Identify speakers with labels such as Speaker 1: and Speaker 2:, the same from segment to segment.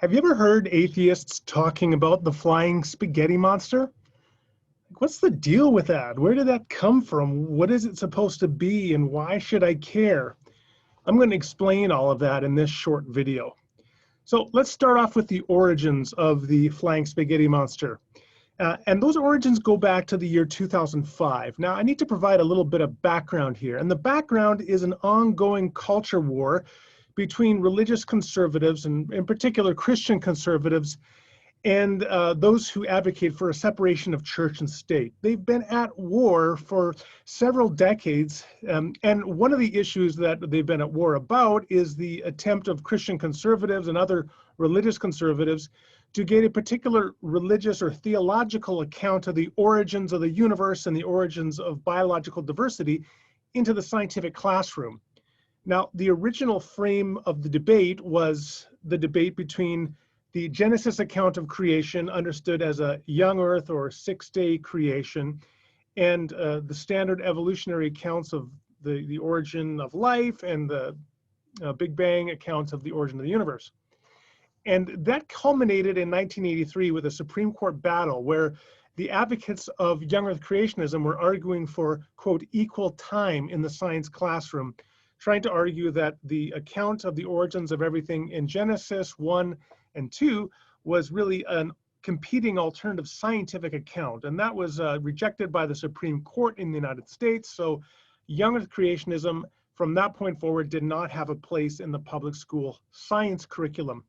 Speaker 1: Have you ever heard atheists talking about the flying spaghetti monster? What's the deal with that? Where did that come from? What is it supposed to be, and why should I care? I'm going to explain all of that in this short video. So let's start off with the origins of the flying spaghetti monster. And those origins go back to the year 2005. Now, I need to provide a little bit of background here. And the background is an ongoing culture war between religious conservatives, and in particular Christian conservatives, and those who advocate for a separation of church and state. They've been at war for several decades, and one of the issues that they've been at war about is the attempt of Christian conservatives and other religious conservatives to get a particular religious or theological account of the origins of the universe and the origins of biological diversity into the scientific classroom. Now, the original frame of the debate was the debate between the Genesis account of creation, understood as a young earth or six-day creation, and the standard evolutionary accounts of the origin of life and the Big Bang accounts of the origin of the universe. And that culminated in 1983 with a Supreme Court battle where the advocates of young earth creationism were arguing for, quote, equal time in the science classroom, trying to argue that the account of the origins of everything in Genesis 1 and 2 was really a competing alternative scientific account. And that was rejected by the Supreme Court in the United States. So young earth creationism from that point forward did not have a place in the public school science curriculum.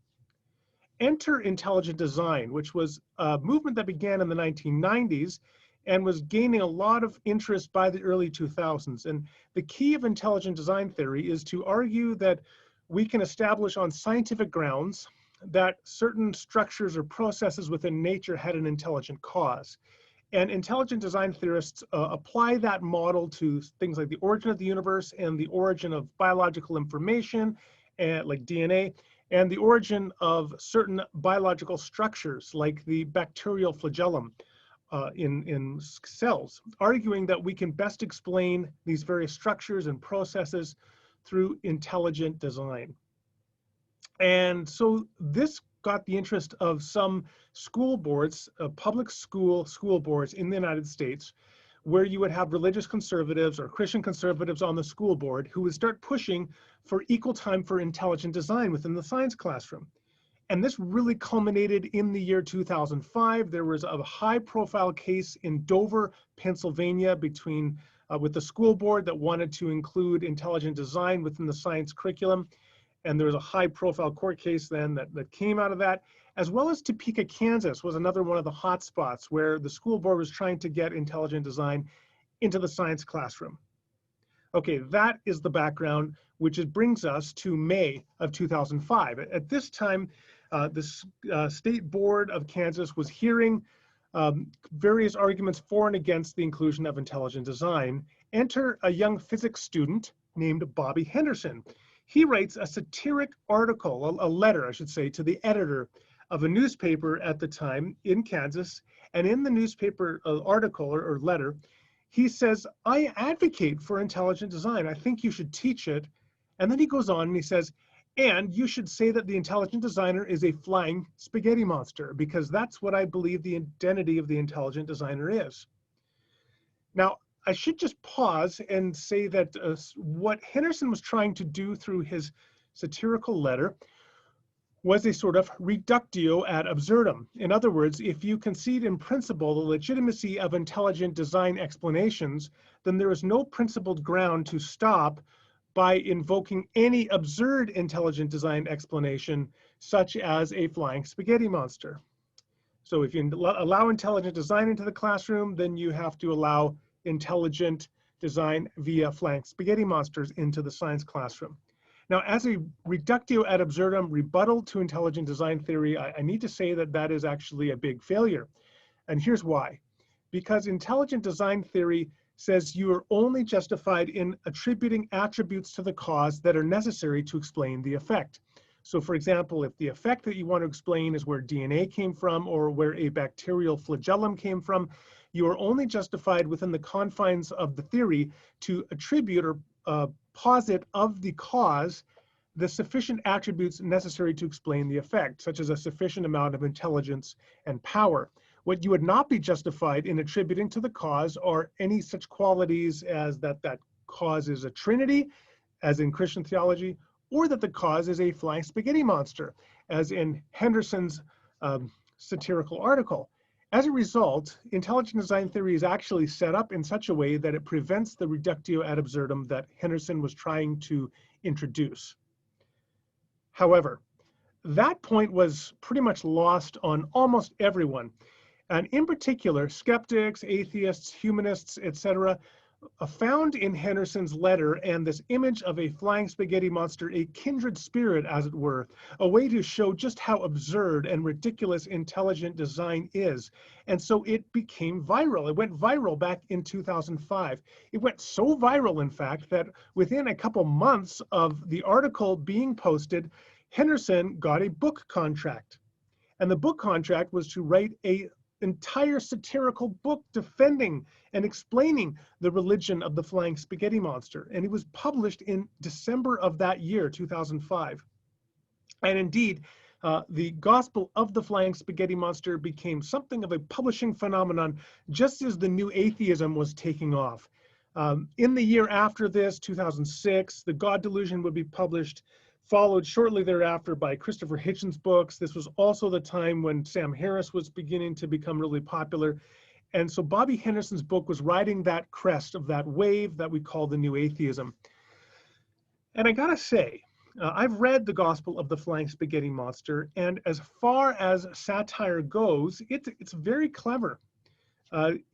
Speaker 1: Enter intelligent design, which was a movement that began in the 1990s and was gaining a lot of interest by the early 2000s. And the key of intelligent design theory is to argue that we can establish on scientific grounds that certain structures or processes within nature had an intelligent cause. And intelligent design theorists apply that model to things like the origin of the universe and the origin of biological information, like DNA, and the origin of certain biological structures like the bacterial flagellum in cells, arguing that we can best explain these various structures and processes through intelligent design. And so this got the interest of some school boards, public school boards in the United States, where you would have religious conservatives or Christian conservatives on the school board who would start pushing for equal time for intelligent design within the science classroom. And this really culminated in the year 2005. There was a high-profile case in Dover, Pennsylvania, with the school board that wanted to include intelligent design within the science curriculum. And there was a high-profile court case then that came out of that, as well as Topeka, Kansas was another one of the hot spots where the school board was trying to get intelligent design into the science classroom. Okay, that is the background, which brings us to May of 2005. At this time, the State Board of Kansas was hearing various arguments for and against the inclusion of intelligent design. Enter a young physics student named Bobby Henderson. He writes a satiric article, a letter, I should say, to the editor of a newspaper at the time in Kansas. And in the newspaper article or letter, he says, I advocate for intelligent design. I think you should teach it. And then he goes on and he says, and you should say that the intelligent designer is a flying spaghetti monster, because that's what I believe the identity of the intelligent designer is. Now, I should just pause and say that what Henderson was trying to do through his satirical letter was a sort of reductio ad absurdum. In other words, if you concede in principle the legitimacy of intelligent design explanations, then there is no principled ground to stop by invoking any absurd intelligent design explanation, such as a flying spaghetti monster. So if you allow intelligent design into the classroom, then you have to allow intelligent design via flying spaghetti monsters into the science classroom. Now, as a reductio ad absurdum rebuttal to intelligent design theory, I need to say that that is actually a big failure. And here's why. Because intelligent design theory says you are only justified in attributing attributes to the cause that are necessary to explain the effect. So for example, if the effect that you want to explain is where DNA came from or where a bacterial flagellum came from, you are only justified within the confines of the theory to attribute or posit of the cause the sufficient attributes necessary to explain the effect, such as a sufficient amount of intelligence and power. What you would not be justified in attributing to the cause are any such qualities as that cause is a trinity, as in Christian theology, or that the cause is a flying spaghetti monster, as in Henderson's satirical article. As a result, intelligent design theory is actually set up in such a way that it prevents the reductio ad absurdum that Henderson was trying to introduce. However, that point was pretty much lost on almost everyone, and in particular, skeptics, atheists, humanists, etc., found in Henderson's letter and this image of a flying spaghetti monster a kindred spirit, as it were, a way to show just how absurd and ridiculous intelligent design is. And so it became viral. It went viral back in 2005. It went so viral, in fact, that within a couple months of the article being posted, Henderson got a book contract. And the book contract was to write an entire satirical book defending and explaining the religion of the flying spaghetti monster. And it was published in December of that year, 2005. And indeed, the gospel of the flying spaghetti monster became something of a publishing phenomenon, just as the new atheism was taking off. In the year after this, 2006, The God Delusion would be published, followed shortly thereafter by Christopher Hitchens' books. This was also the time when Sam Harris was beginning to become really popular. And so Bobby Henderson's book was riding that crest of that wave that we call the new atheism. And I gotta say, I've read The Gospel of the Flying Spaghetti Monster, and as far as satire goes, it's very clever,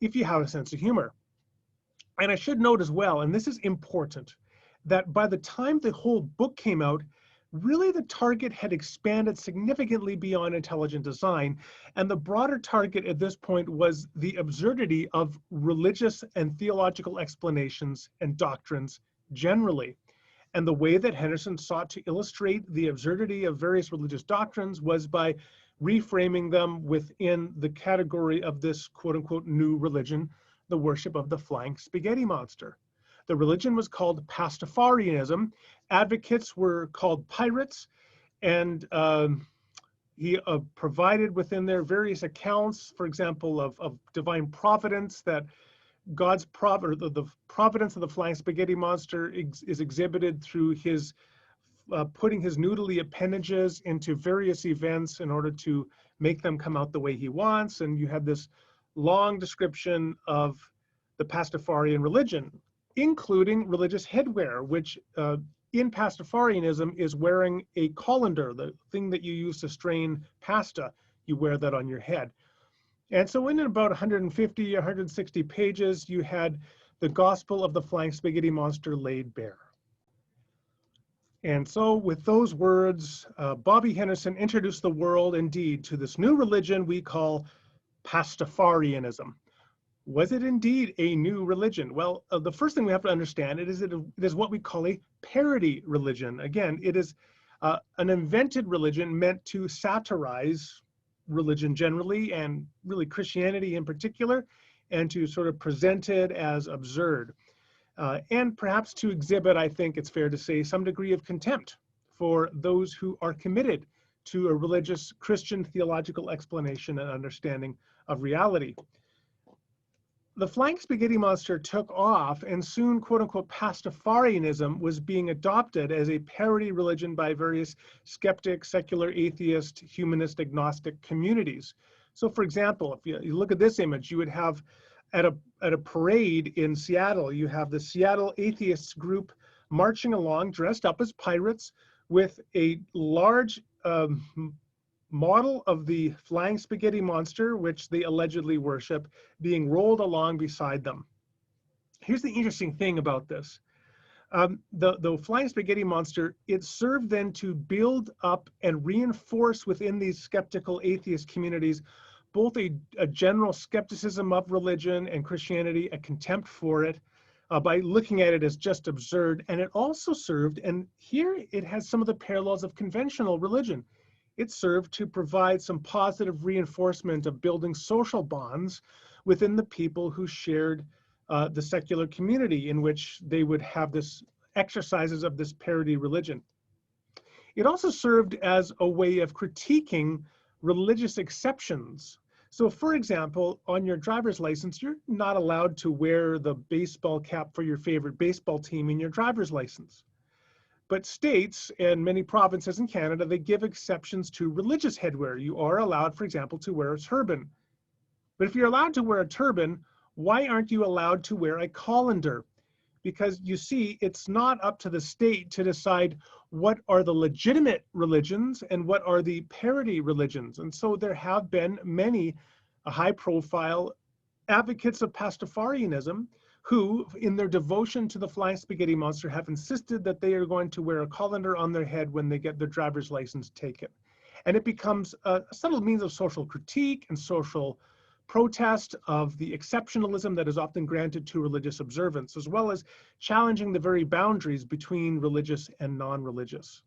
Speaker 1: if you have a sense of humor. And I should note as well, and this is important, that by the time the whole book came out, really the target had expanded significantly beyond intelligent design, and the broader target at this point was the absurdity of religious and theological explanations and doctrines generally. And the way that Henderson sought to illustrate the absurdity of various religious doctrines was by reframing them within the category of this quote-unquote new religion, the worship of the flying spaghetti monster. The religion was called Pastafarianism. Advocates were called pirates, and he provided within their various accounts, for example, of divine providence, that God's the providence of the flying spaghetti monster is exhibited through his putting his noodly appendages into various events in order to make them come out the way he wants. And you have this long description of the Pastafarian religion, including religious headwear, which in Pastafarianism is wearing a colander, the thing that you use to strain pasta. You wear that on your head. And so in about 150, 160 pages, you had the gospel of the flying spaghetti monster laid bare. And so with those words, Bobby Henderson introduced the world indeed to this new religion we call Pastafarianism. Was it indeed a new religion? Well, the first thing we have to understand it is what we call a parody religion. Again, it is an invented religion meant to satirize religion generally, and really Christianity in particular, and to sort of present it as absurd. And perhaps to exhibit, I think it's fair to say, some degree of contempt for those who are committed to a religious Christian theological explanation and understanding of reality. The flying spaghetti monster took off, and soon, quote-unquote, Pastafarianism was being adopted as a parody religion by various skeptic, secular, atheist, humanist, agnostic communities. So, for example, if you look at this image, you would have at a parade in Seattle, you have the Seattle Atheists group marching along, dressed up as pirates, with a large model of the flying spaghetti monster, which they allegedly worship, being rolled along beside them. Here's the interesting thing about this. The flying spaghetti monster, it served then to build up and reinforce within these skeptical atheist communities both a general skepticism of religion and Christianity, a contempt for it, by looking at it as just absurd. And it also served, and here it has some of the parallels of conventional religion, it served to provide some positive reinforcement of building social bonds within the people who shared the secular community in which they would have this exercises of this parody religion. It also served as a way of critiquing religious exceptions. So for example, on your driver's license, you're not allowed to wear the baseball cap for your favorite baseball team in your driver's license. But states and many provinces in Canada, they give exceptions to religious headwear. You are allowed, for example, to wear a turban. But if you're allowed to wear a turban, why aren't you allowed to wear a colander? Because you see, it's not up to the state to decide what are the legitimate religions and what are the parody religions. And so there have been many high-profile advocates of Pastafarianism who, in their devotion to the flying spaghetti monster, have insisted that they are going to wear a colander on their head when they get their driver's license taken. And it becomes a subtle means of social critique and social protest of the exceptionalism that is often granted to religious observance, as well as challenging the very boundaries between religious and non-religious.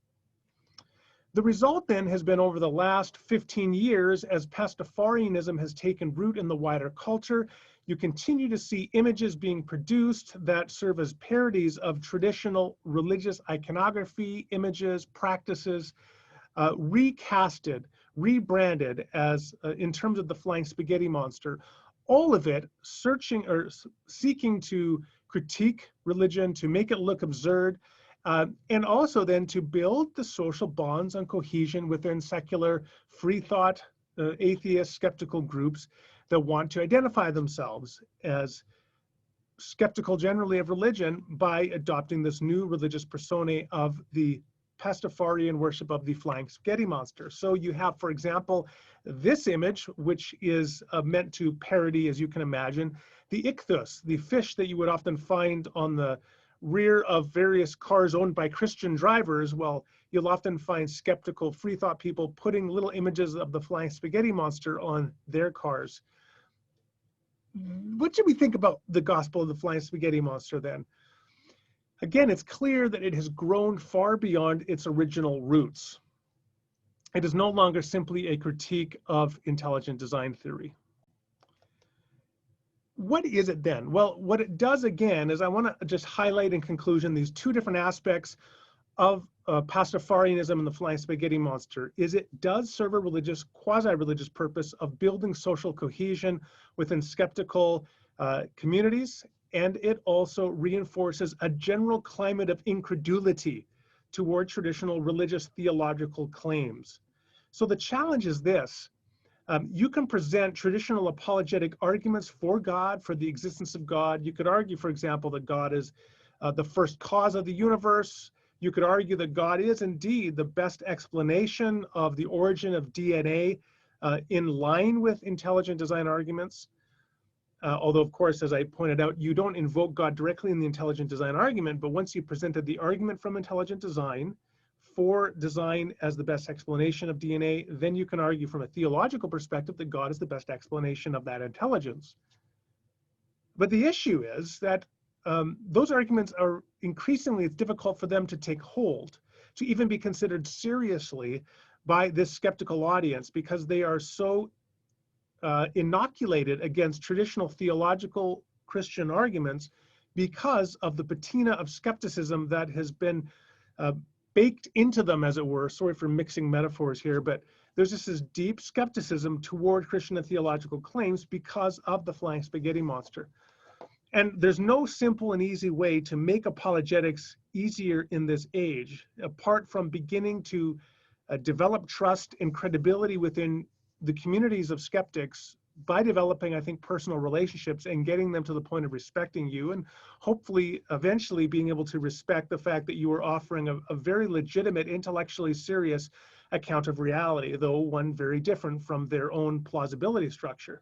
Speaker 1: The result then has been over the last 15 years, as Pastafarianism has taken root in the wider culture, you continue to see images being produced that serve as parodies of traditional religious iconography, images, practices, recasted, rebranded as in terms of the flying spaghetti monster, all of it searching or seeking to critique religion, to make it look absurd, and also then to build the social bonds and cohesion within secular, free thought, atheist, skeptical groups that want to identify themselves as skeptical generally of religion by adopting this new religious personae of the Pastafarian worship of the flying spaghetti monster. So you have, for example, this image, which is meant to parody, as you can imagine, the ichthus, the fish that you would often find on the rear of various cars owned by Christian drivers. Well, you'll often find skeptical free thought people putting little images of the flying spaghetti monster on their cars. What should we think about the gospel of the flying spaghetti monster then? Again, it's clear that it has grown far beyond its original roots. It is no longer simply a critique of intelligent design theory. What is it then? Well, what it does again is I want to just highlight in conclusion these two different aspects of Pastafarianism and the flying spaghetti monster. Is it does serve a religious, quasi-religious purpose of building social cohesion within skeptical communities, and it also reinforces a general climate of incredulity toward traditional religious theological claims. So the challenge is this. You can present traditional apologetic arguments for God, for the existence of God. You could argue, for example, that God is the first cause of the universe. You could argue that God is indeed the best explanation of the origin of DNA in line with intelligent design arguments. Although, of course, as I pointed out, you don't invoke God directly in the intelligent design argument, but once you presented the argument from intelligent design for design as the best explanation of DNA, then you can argue from a theological perspective that God is the best explanation of that intelligence. But the issue is that those arguments are increasingly, it's difficult for them to take hold, to even be considered seriously by this skeptical audience, because they are so inoculated against traditional theological Christian arguments because of the patina of skepticism that has been baked into them, as it were. Sorry for mixing metaphors here, but there's just this deep skepticism toward Christian and theological claims because of the flying spaghetti monster. And there's no simple and easy way to make apologetics easier in this age, apart from beginning to develop trust and credibility within the communities of skeptics by developing, I think, personal relationships and getting them to the point of respecting you, and hopefully eventually being able to respect the fact that you are offering a very legitimate, intellectually serious account of reality, though one very different from their own plausibility structure.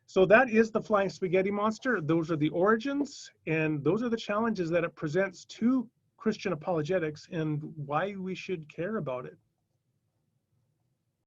Speaker 1: So that is the flying spaghetti monster. Those are the origins, and those are the challenges that it presents to Christian apologetics and why we should care about it.